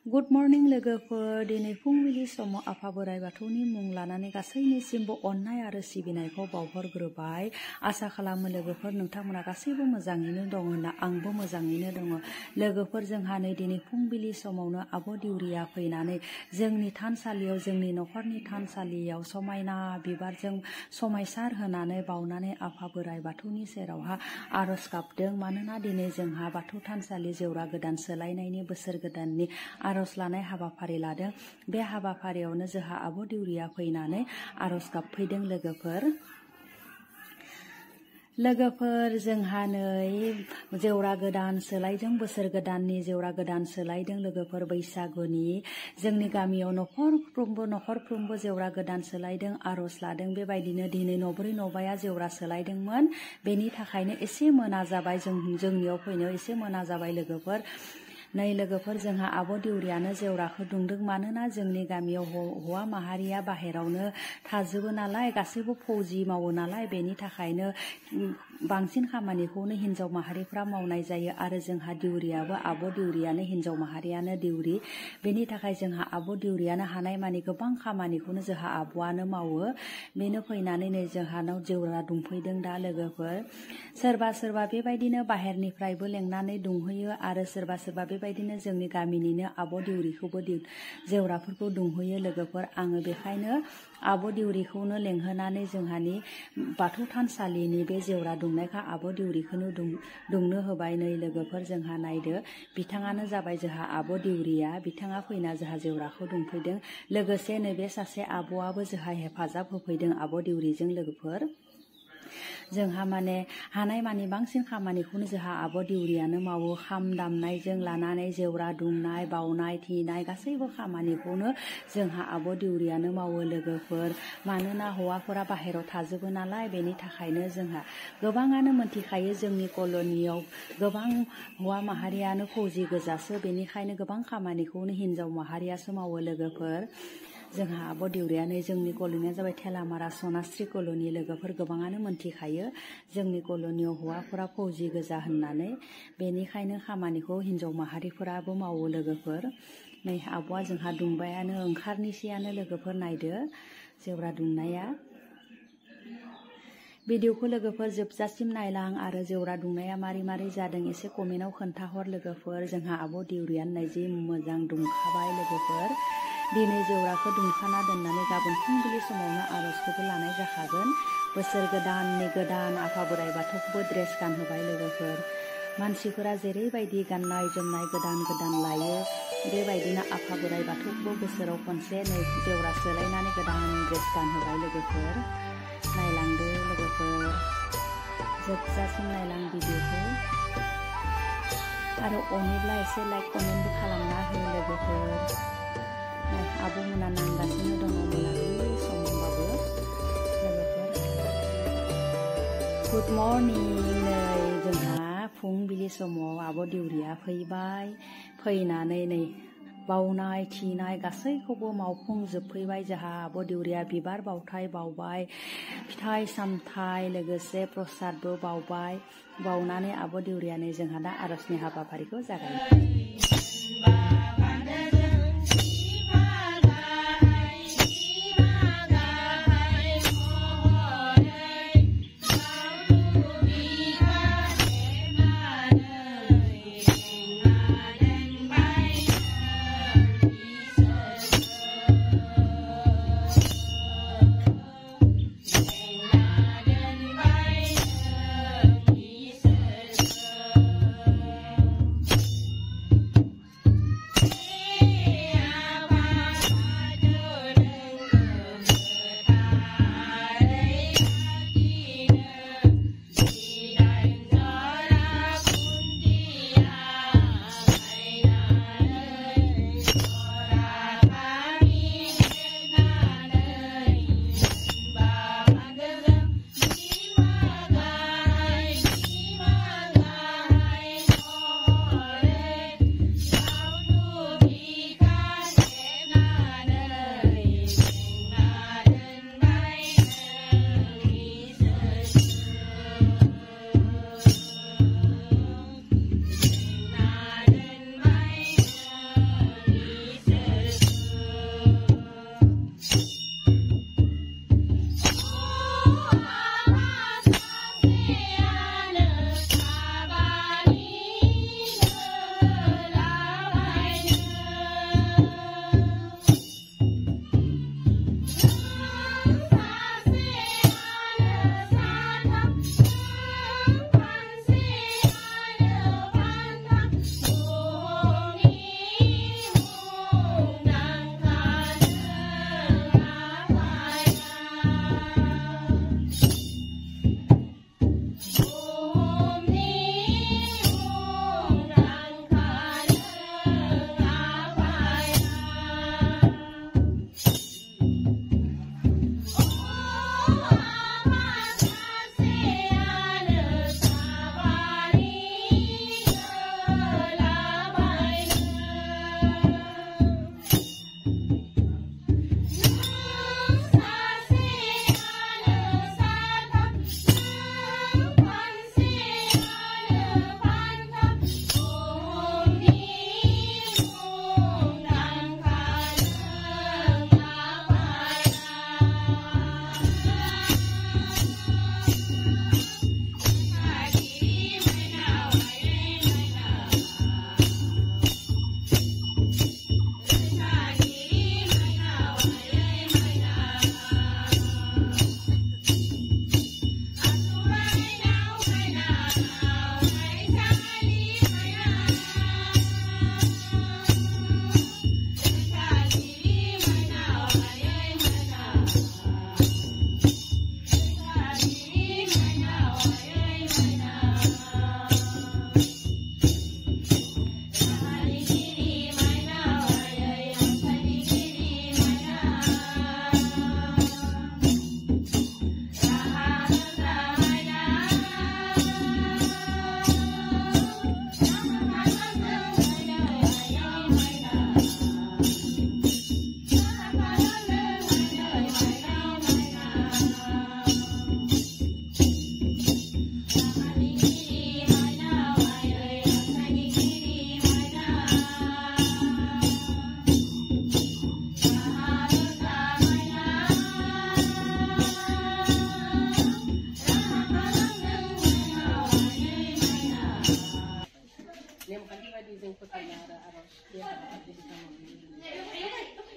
Good morning लोगोफोर दिनै फुंबिलि समाव आफा बोराइ बाथौनि मुं लानानै गासैनिसिमबो अननाय आरो सिबिनायखौ बावहरग्रोबाय। आसा खालामो लोगोफोर नोंथांमोना गासैबो मोजाङैनो दं होनना आंबो मोजाङैनो दङ। लोगोफोर जोंहा नै दिनै फुंबिलि समावनो आब' दिउरिया फैनानै जोंनि थानसालियाव जोंनि नखरनि थानसालियाव समायना बिबारजों समायसार होनानै बावनानै आफा बोराइ बाथौनि सेरावहा आरज गाबदों। मानोना दिनै जोंहा बाथौ थानसालि जेवरा गोदान सोलायनायनि बोसोर गोदाननि आरज लानाय हाबाफारि लादों। बे हाबाफारियावनो जोंहा आब' दिउरिया फैनानै आरज गाबफैदों। लोगोफोर जोंहा नै जेवरा गोदान सोलायदों, बोसोर गोदाननि जेवरा गोदान सोलायदों। लोगोफोर बैसागुनि जोंनि गामियाव नखरफ्रोमबो जेवरा गोदान सोलायदों, आरज लादों। बेबायदिनो दिनै नब्रै नबाया जेवरा सोलायदोंमोन। बेनि थाखायनो एसे मोना जाबाय, जोंनियाव फैनायाव एसे मोना जाबाय लोगोफोर। नै लोगोफोर जोंहा आब' दिउरियानो जेवराखौ दुंदों। मानोना जोंनि गामियाव हौवा माहारिया बाहेरावनो थाजोबो नालाय, गासैबो फौजि मावो नालाय, बेनि थाखायनो बांसिन खामानिखौनो हिन्जाव माहारिफ्रा मावनाय जायो। आरो जोंहा दिउरियाबो आब' दिउरियानो हिन्जाव माहारियानो दिउरि। बेनि थाखाय जोंहा आब' दिउरियानो हानाय मानि गोबां खामानिखौनो जोंहा आब'आनो मावो। बेनो फैनानै नै जोंहानाव जेवरा दुंफैदों। दा लोगोफोर सोरबा बेबायदिनो बाहेरनिफ्रायबो लेंनानै दुंहोयो आरो सोरबा बेबायदिनो जोंनि गामिनिनो आब' दिउरिखौबो जेवराफोरखौ दुंहोयो। लोगोफोर आङो बेखायनो आब' दिउरिखौनो लेंहोनानै जोंहानि बाथौ थानसालिनि बे जेवरा दुंनायखौ आब' दिउरिखौनो दुंनो होबाय। नै लोगोफोर जोंहा नायदो, बिथाङानो जाबाय जोंहा आब' दिउरिया। बिथाङा फैना जोंहा जेवराखौ दुंफैदों। लोगोसे नैबे सासे आब'आबो जोंहा हेफाजाब होफैदों आब' दिउरिजों। लोगोफोर जोंहा माने हानाय मानि बांसिन खामानिखौनो जोंहा आब' दिउरियानो मावो। खाम दामनायजों लानानै जेवरा दुंनाय, बावनाय, थिनाय गासैबो खामानिखौनो जोंहा आब' दिउरियानो मावो। लोगोफोर मानोना हौवाफोरा बाहेरायाव थाजोबो नालाय, बेनि थाखायनो जोंहा गोबाङानो मोनथिखायो जोंनि कल'नियाव गोबां हौवा माहारियानो फौजि गोजासो, बेनिखायनो गोबां खामानिखौनो हिन्जाव माहारियासो मावो। लोगोफोर जोंहा आब' दिउरियानो जोंनि कल'निया जाबाय थेलामारा सनास्रि कल'नि। लोगोफोर गोबाङानो मोनथिखायो जोंनि कल'नियाव हौवाफोरा फौजि गोजा होननानै, बेनिखायनो खामानिखौ हिन्जाव माहारिफोराबो मावो। लोगोफोर नै आब'आ जोंहा दुंबायानो, ओंखारनोसैयानो। लोगोफोर नायदो जेवरा दुंनाया। भिडिअखौ लोगोफोर जोबजासिम नायलां आरो जेवरा दुंनाया मारै जादों एसे कमेन्टआव खोन्थाहर। लोगोफोर जोंहा आब' दिउरियानो नै जि मोजां दुंखाबाय। लोगोफोर दिनै जेवराखौ दुंखाना दोननानै गाबोन फुंबिलि समावनो आरजखौबो लानाय जाखागोन। बोसोर गोदाननि गोदान आफा बोराइ बाथौखौबो ड्रेस गानहोबाय। लोगोफोर मानसिफोरा जेरैबायदि गाननाय जोमनाय गोदान लायो, बेबायदिनो आफा बोराइ बाथौखौबो बोसोराव खनसे नै जेवरा सोलायनानै गोदान ड्रेस गानहोबाय। लोगोफोर नायलांदो, लोगोफोर जोबजासिम नायलां भिडिअखौ आरो अनोब्ला एसे लाइक कमेन्टबो खालामना हो। लोगोफोर आब'मोना नांगासिनो दङ मोनाबिलि समबाबो। लोगोफोर गुड मर्निं। नै जोंहा फुंबिलि समाव आब' दिउरिया फैबाय। फैनानै नै बावनाय थिनाय गासैखौबो मावफुंजोबफैबाय। जोंहा आब' दिउरिया बिबार बावथाय बावबाय, फिथाइ सामथाइ लोगोसे प्रसादबो बावबाय। बावनानै आब' दिउरियानो जोंहा दा आरजनि हाबाफारिखौ जागायो।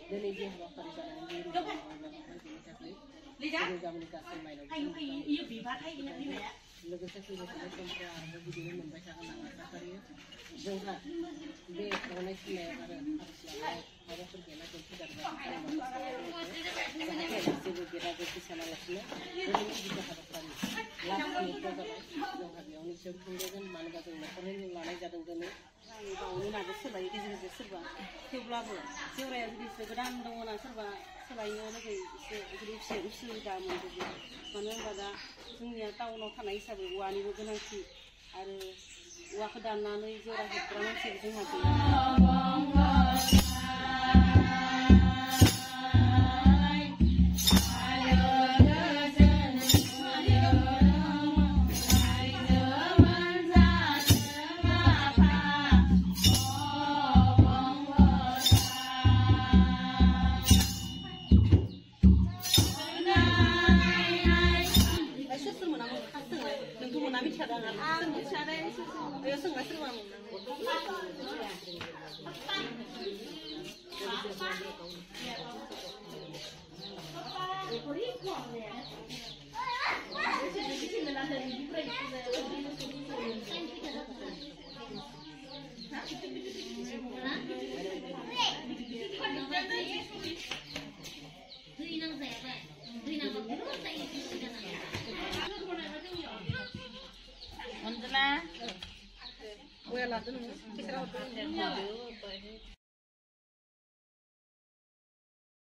दिनै जे हाबाफारि जानानै गामिनि गासै माइनाव लोगोसे फैबाय थानाय समफ्राव आरो बिदिनो मोनबाय थागोन आं आसा फारियो जोंहा बे अननाय सिनाय आरो आरज लानाय माबाफोर गैला जेबो गेदा गोथि सानालासिनो जोंनि गिदिर हाबाफारि लास्ट मिनिटआव जाबाय जोंहा बेयावनो जों खुंगोन मानो होनबा जों न'खरैनो लानाय जादों दिनै गावनि नाबो सोलायो गेजेर गेजेर सोरबा थेवब्लाबो जेवराया जुदि गोदान दङना सोरबा सोलायनो लगै एसे उसुबिदा मोनजोबो मानो होनबा दा जोंनिया टाउनाव थानाय हिसाबै औवानिबो गोनांथि आरो औवाखौ दाननानै जेवरा हेबग्रा मानसिबो जोंहा गैया Well, I don't know.